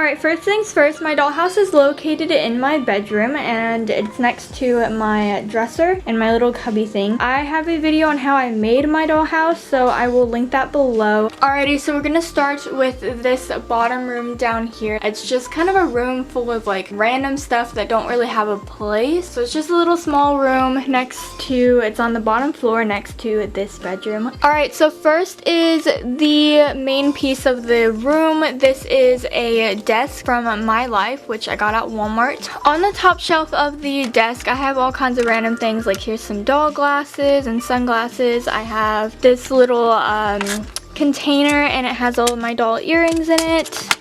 Alright, first things first, my dollhouse is located in my bedroom and it's next to my dresser and my little cubby thing. I have a video on how I made my dollhouse, so I will link that below. Alrighty, so we're gonna start with this bottom room down here. It's just kind of a room full of like random stuff that don't really have a place. So it's just a little small room next to, it's on the bottom floor next to this bedroom. Alright, so first is the main piece of the room. This is a desk from My Life, which I got at Walmart. On the top shelf of the desk, I have all kinds of random things, like here's some doll glasses and sunglasses. I have this little container and it has all of my doll earrings in it.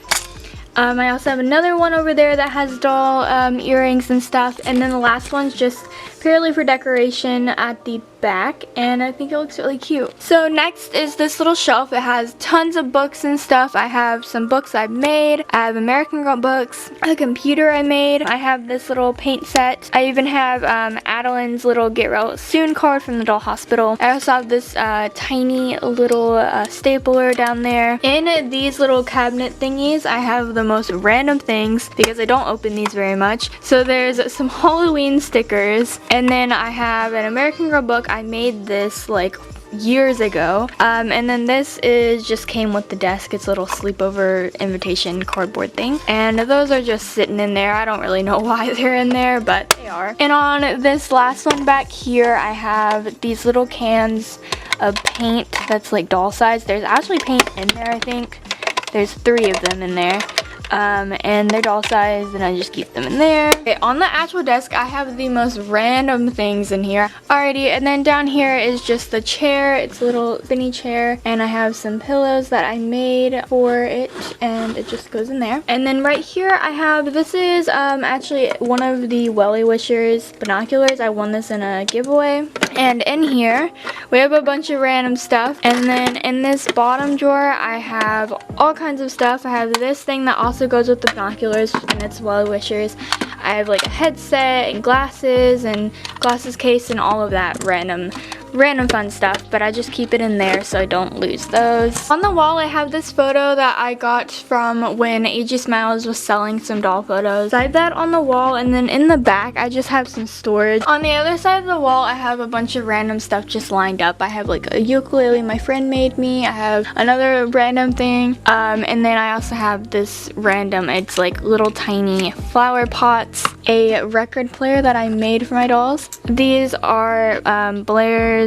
I also have another one over there that has doll earrings and stuff, and then the last one's just purely for decoration at the back, and I think it looks really cute. So next is this little shelf. It has tons of books and stuff. I have some books I've made. I have American Girl books, a computer I made. I have this little paint set. I even have Adeline's little Get Well Soon card from the doll hospital. I also have this tiny little stapler down there. In these little cabinet thingies, I have the most random things because I don't open these very much. So there's some Halloween stickers, and then I have an American Girl book. I made this like years ago, and then this is just came with the desk. It's a little sleepover invitation cardboard thing, and those are just sitting in there. I don't really know why they're in there, but they are. And on this last one back here, I have these little cans of paint that's like doll size. There's actually paint in there. I think there's 3 of them in there. And they're doll size, and I just keep them in there. Okay, on the actual desk, I have the most random things in here. Alrighty, and then down here is just the chair. It's a little spinny chair, and I have some pillows that I made for it, and it just goes in there. And then right here, I have, this is actually one of the Welly Wishers binoculars. I won this in a giveaway. And in here, we have a bunch of random stuff. And then in this bottom drawer, I have all kinds of stuff. I have this thing that also goes with the binoculars, and it's Welly Wishers. I have like a headset and glasses case and all of that random fun stuff, but I just keep it in there so I don't lose those. On the wall, I have this photo that I got from when AG Smiles was selling some doll photos. I have that on the wall, and then in the back, I just have some storage. On the other side of the wall, I have a bunch of random stuff just lined up. I have like a ukulele my friend made me. I have another random thing, and then I also have this random, it's like little tiny flower pots, a record player that I made for my dolls. These are Blair's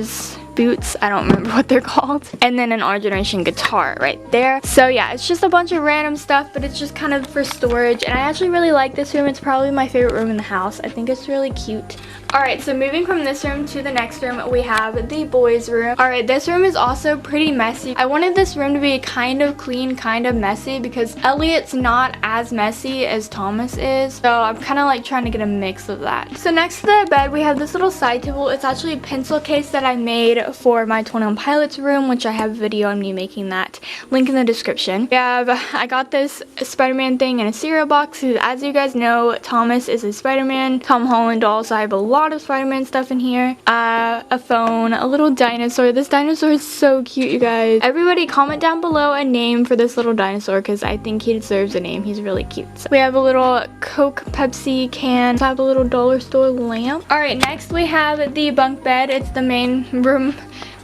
boots, I don't remember what they're called, and then an Our Generation guitar right there. So yeah, it's just a bunch of random stuff, but it's just kind of for storage, and I actually really like this room. It's probably my favorite room in the house. I think it's really cute. Alright, so moving from this room to the next room, we have the boys' room. Alright, this room is also pretty messy. I wanted this room to be kind of clean, kind of messy, because Elliot's not as messy as Thomas is, so I'm kind of like trying to get a mix of that. So next to the bed, we have this little side table. It's actually a pencil case that I made for my 21 Pilots room, which I have a video on me making that. Link in the description. I got this Spider-Man thing in a cereal box. As you guys know, Thomas is a Spider-Man Tom Holland doll, so I have a lot of Spider-Man stuff in here. A phone, a little dinosaur. This dinosaur is so cute, you guys. Everybody comment down below a name for this little dinosaur, because I think he deserves a name. He's really cute. So we have a little Coke Pepsi can. I have a little dollar store lamp. Alright, next we have the bunk bed. It's the main room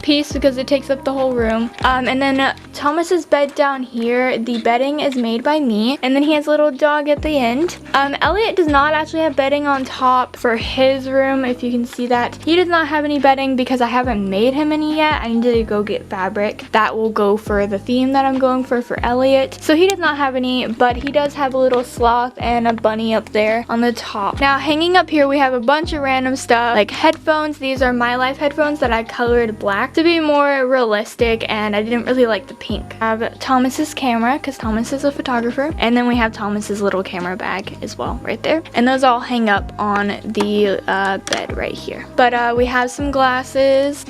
piece because it takes up the whole room. And then Thomas's bed down here, the bedding is made by me, and then he has a little dog at the end. Elliot does not actually have bedding on top for his room, if you can see that. He does not have any bedding because I haven't made him any yet. I need to go get fabric that will go for the theme that I'm going for Elliot. So he does not have any, but he does have a little sloth and a bunny up there on the top. Now hanging up here, we have a bunch of random stuff like headphones. These are My Life headphones that I colored black to be more realistic, and I didn't really like the pink. I have Thomas's camera because Thomas is a photographer, and then we have Thomas's little camera bag as well right there, and those all hang up on the bed right here. But we have some glasses.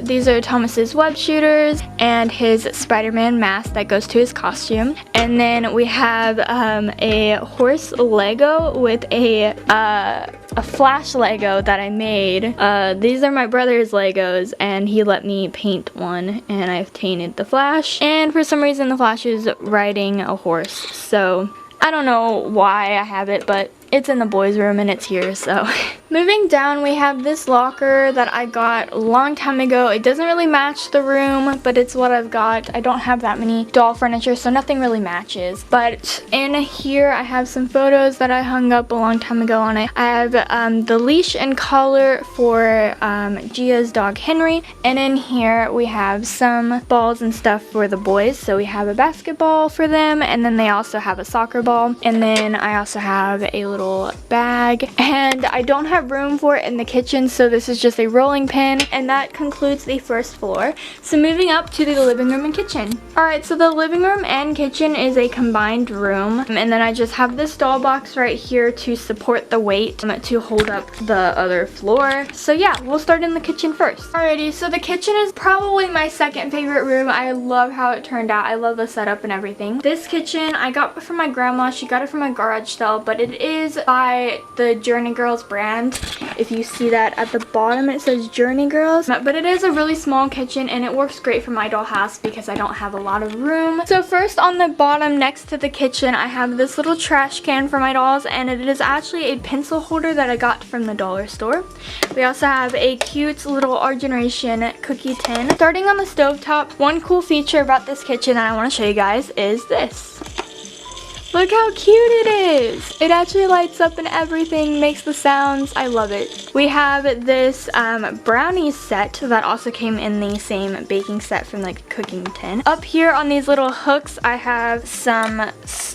These are Thomas's web shooters and his Spider-Man mask that goes to his costume, and then we have a horse Lego with a Flash Lego that I made. These are my brother's Legos, and he let me paint one, and I've painted the Flash, and for some reason the Flash is riding a horse, so I don't know why I have it, but it's in the boys' room and it's here, so. Moving down, we have this locker that I got a long time ago. It doesn't really match the room, but it's what I've got. I don't have that many doll furniture, so nothing really matches. But in here, I have some photos that I hung up a long time ago on it. I have the leash and collar for Gia's dog Henry. And in here, we have some balls and stuff for the boys. So we have a basketball for them, and then they also have a soccer ball. And then I also have a little bag, and I don't have room for it in the kitchen, so this is just a rolling pin. And that concludes the first floor. So moving up to the living room and kitchen. Alright, so the living room and kitchen is a combined room, and then I just have this doll box right here to support the weight to hold up the other floor. So yeah, we'll start in the kitchen first. Alrighty, so the kitchen is probably my second favorite room. I love how it turned out. I love the setup and everything. This kitchen I got from my grandma. She got it from a garage sale, but it is by the Journey Girls brand. If you see that at the bottom, it says Journey Girls. But it is a really small kitchen, and it works great for my dollhouse because I don't have a lot of room. So first, on the bottom next to the kitchen, I have this little trash can for my dolls, and it is actually a pencil holder that I got from the dollar store. We also have a cute little Our Generation cookie tin. Starting on the stovetop, one cool feature about this kitchen that I want to show you guys is this. Look how cute it is. It actually lights up and everything, makes the sounds. I love it. We have this brownies set that also came in the same baking set from the cooking tin. Up here on these little hooks, I have some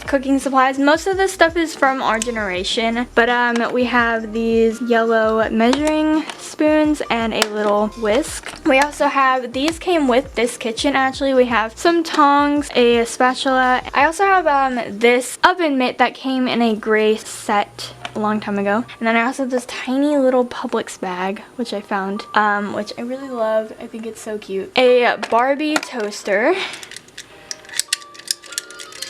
cooking supplies. Most of this stuff is from Our Generation, but we have these yellow measuring spoons and a little whisk. We also have, these came with this kitchen actually. We have some tongs, a spatula. I also have this oven mitt that came in a gray set a long time ago. And then I also have this tiny little Publix bag, which I found, which I really love. I think it's so cute. A Barbie toaster.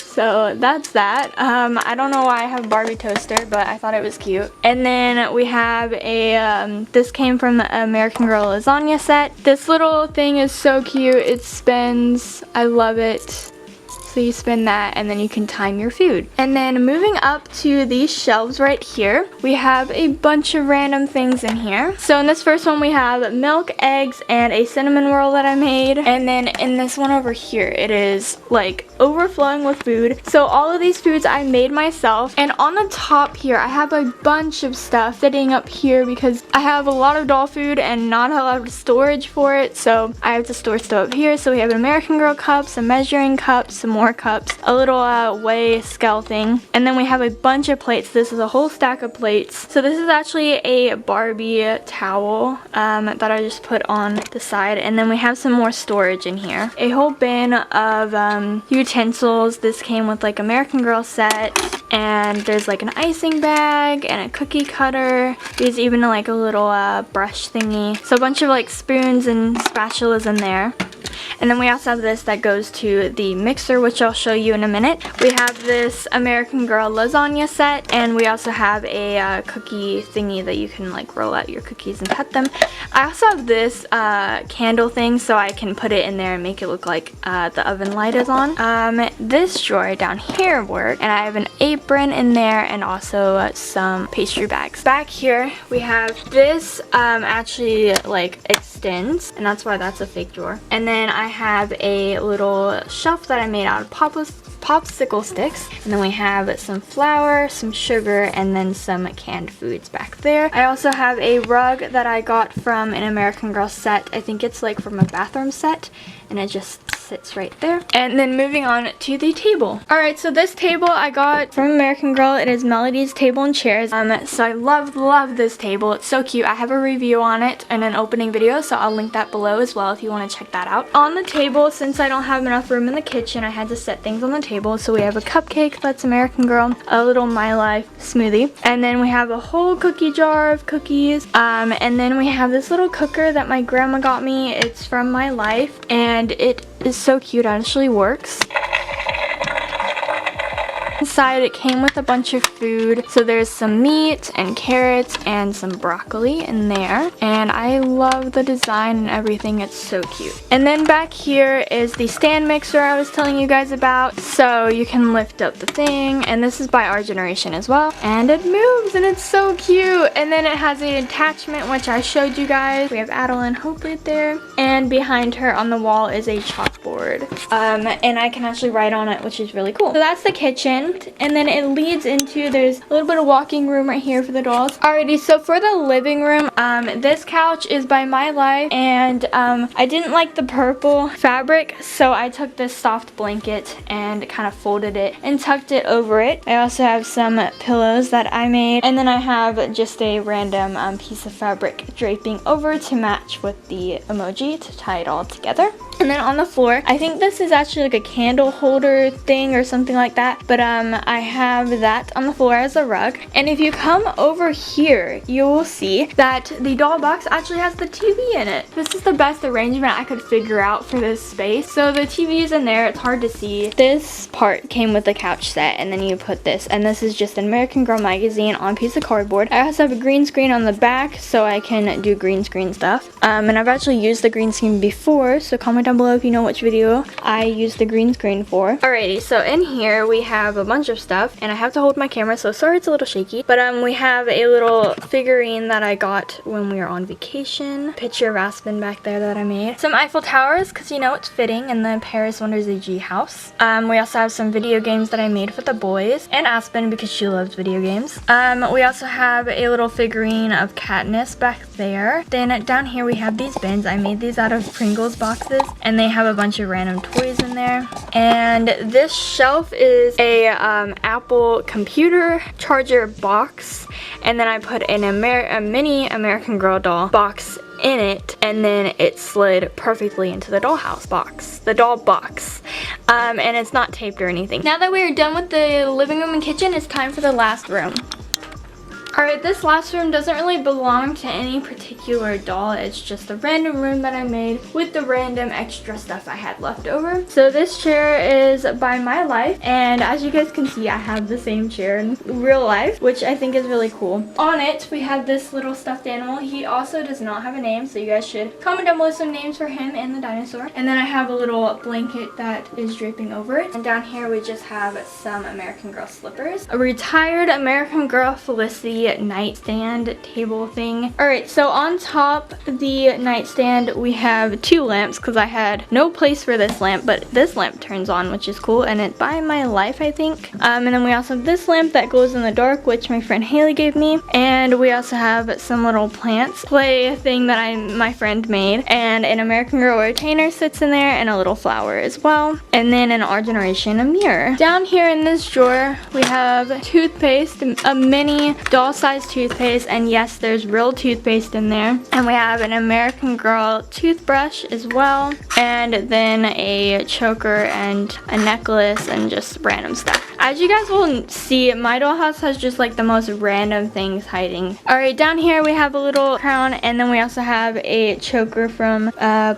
So that's that. I don't know why I have a Barbie toaster, but I thought it was cute. And then we have a, this came from the American Girl lasagna set. This little thing is so cute. It spins. I love it. So you spin that and then you can time your food. And then moving up to these shelves right here, we have a bunch of random things in here. So in this first one we have milk, eggs, and a cinnamon roll that I made. And then in this one over here, it is like overflowing with food. So all of these foods I made myself. And on the top here, I have a bunch of stuff sitting up here because I have a lot of doll food and not a lot of storage for it. So I have to store stuff up here. So we have an American Girl cup, some measuring cups, some more cups, a little weigh scale thing, and then we have a bunch of plates. This is a whole stack of plates. So this is actually a Barbie towel that I just put on the side, and then we have some more storage in here. A whole bin of utensils. This came with like American Girl set, and there's like an icing bag and a cookie cutter. There's even like a little brush thingy. So a bunch of like spoons and spatulas in there. And then we also have this that goes to the mixer, which I'll show you in a minute. We have this American Girl lasagna set, and we also have a cookie thingy that you can like roll out your cookies and cut them. I also have this candle thing so I can put it in there and make it look like the oven light is on. This drawer down here works, and I have an apron in there and also some pastry bags. Back here we have this actually like extends, and that's why that's a fake drawer. And then I have a little shelf that I made out of popsicle sticks, and then we have some flour, some sugar, and then some canned foods back there. I also have a rug that I got from an American Girl set. I think it's like from a bathroom set, and it just sits right there. And then moving on to the table. Alright, so this table I got from American Girl. It is Melody's Table and Chairs. So I love this table. It's so cute. I have a review on it in an opening video, so I'll link that below as well if you want to check that out. On the table, since I don't have enough room in the kitchen, I had to set things on the table. So we have a cupcake, that's American Girl, a little My Life smoothie, and then we have a whole cookie jar of cookies, and then we have this little cooker that my grandma got me. It's from My Life, and it is so cute. It actually works. Inside it came with a bunch of food. So there's some meat and carrots and some broccoli in there. And I love the design and everything. It's so cute. And then back here is the stand mixer I was telling you guys about. So you can lift up the thing. And this is by our generation as well. And it moves and it's so cute. And then it has an attachment which I showed you guys. We have Adeline Hope right there. And behind her on the wall is a chalkboard. And I can actually write on it, which is really cool. So that's the kitchen. And then it leads into, there's a little bit of walking room right here for the dolls. Alrighty, so for the living room, this couch is by My Life. And I didn't like the purple fabric, so I took this soft blanket and kind of folded it and tucked it over it. I also have some pillows that I made. And then I have just a random piece of fabric draping over to match with the emoji to tie it all together. And then on the floor, I think this is actually like a candle holder thing or something like that. But I have that on the floor as a rug. And if you come over here, you will see that the doll box actually has the TV in it. This is the best arrangement I could figure out for this space. So the TV is in there. It's hard to see. This part came with the couch set, and then you put this. And this is just an American Girl magazine on a piece of cardboard. I also have a green screen on the back so I can do green screen stuff. And I've actually used the green screen before, so comment down below if you know which video I used the green screen for. Alrighty, so in here we have a bunch of stuff, and I have to hold my camera, so sorry it's a little shaky. But we have a little figurine that I got when we were on vacation. Picture of Aspen back there that I made. Some Eiffel Towers, because you know it's fitting in the ParisWondersAG house. We also have some video games that I made for the boys, and Aspen because she loves video games. We also have a little figurine of Katniss back there. Then down here we have these bins. I made these out of Pringles boxes, and they have a bunch of random toys in there. And this shelf is a Apple computer charger box, and then I put a mini American Girl doll box in it, and then it slid perfectly into the dollhouse box, the doll box. And it's not taped or anything. Now that we are done with the living room and kitchen, it's time for the last room. Alright, this last room doesn't really belong to any particular doll. It's just a random room that I made with the random extra stuff I had left over. So this chair is by My Life, and as you guys can see, I have the same chair in real life, which I think is really cool. On it, we have this little stuffed animal. He also does not have a name, so you guys should comment down below some names for him and the dinosaur. And then I have a little blanket that is draping over it. And down here, we just have some American Girl slippers. A retired American Girl Felicity nightstand table thing. Alright, so on top the nightstand we have two lamps because I had no place for this lamp, but this lamp turns on, which is cool, and it's by My Life, I think. And then we also have this lamp that glows in the dark, which my friend Haley gave me. And we also have some little plants play thing that my friend made, and an American Girl retainer sits in there, and a little flower as well. And then in our generation, a mirror. Down here in this drawer we have toothpaste, a mini doll-sized toothpaste, and yes, there's real toothpaste in there. And we have an American Girl toothbrush as well, and then a choker and a necklace and just random stuff. As you guys will see, my dollhouse has just like the most random things hiding. Alright, down here we have a little crown, and then we also have a choker from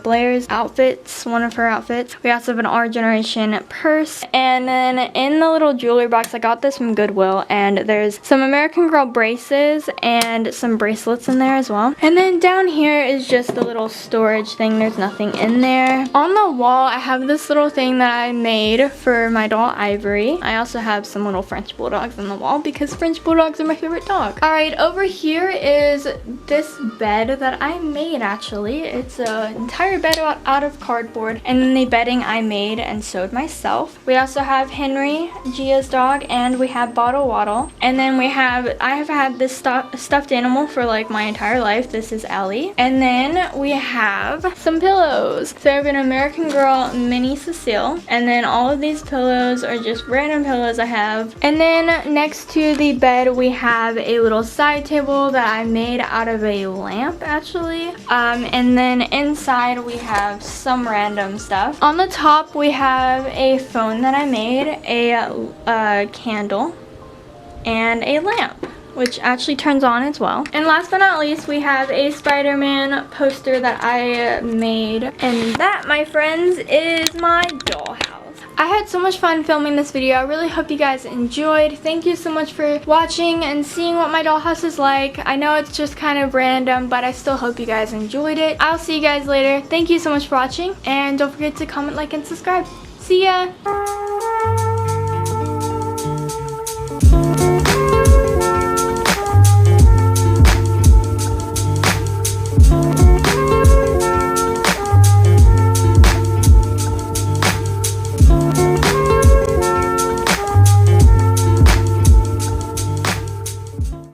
Blair's outfits, one of her outfits. We also have an Our Generation purse, and then in the little jewelry box, I got this from Goodwill, and there's some American Girl braces and some bracelets in there as well. And then down here is just a little storage thing. There's nothing in there. On the wall, I have this little thing that I made for my doll Ivory. I also have some little French bulldogs on the wall because French bulldogs are my favorite dog. Alright, over here is this bed that I made actually. It's an entire bed out of cardboard, and then the bedding I made and sewed myself. We also have Henry, Gia's dog, and we have Bottle Waddle. And then I have had this stuffed animal for like my entire life. This is Ellie. And then we have some pillows. So I have an American Girl mini Cecile, and then all of these pillows are just random pillows I have. And then next to the bed we have a little side table that I made out of a lamp actually. And then inside we have some random stuff. On the top we have a phone that I made, a candle, and a lamp, which actually turns on as well. And last but not least, we have a Spider-Man poster that I made. And that, my friends, is my dollhouse. I had so much fun filming this video. I really hope you guys enjoyed. Thank you so much for watching and seeing what my dollhouse is like. I know it's just kind of random, but I still hope you guys enjoyed it. I'll see you guys later. Thank you so much for watching, and don't forget to comment, like, and subscribe. See ya!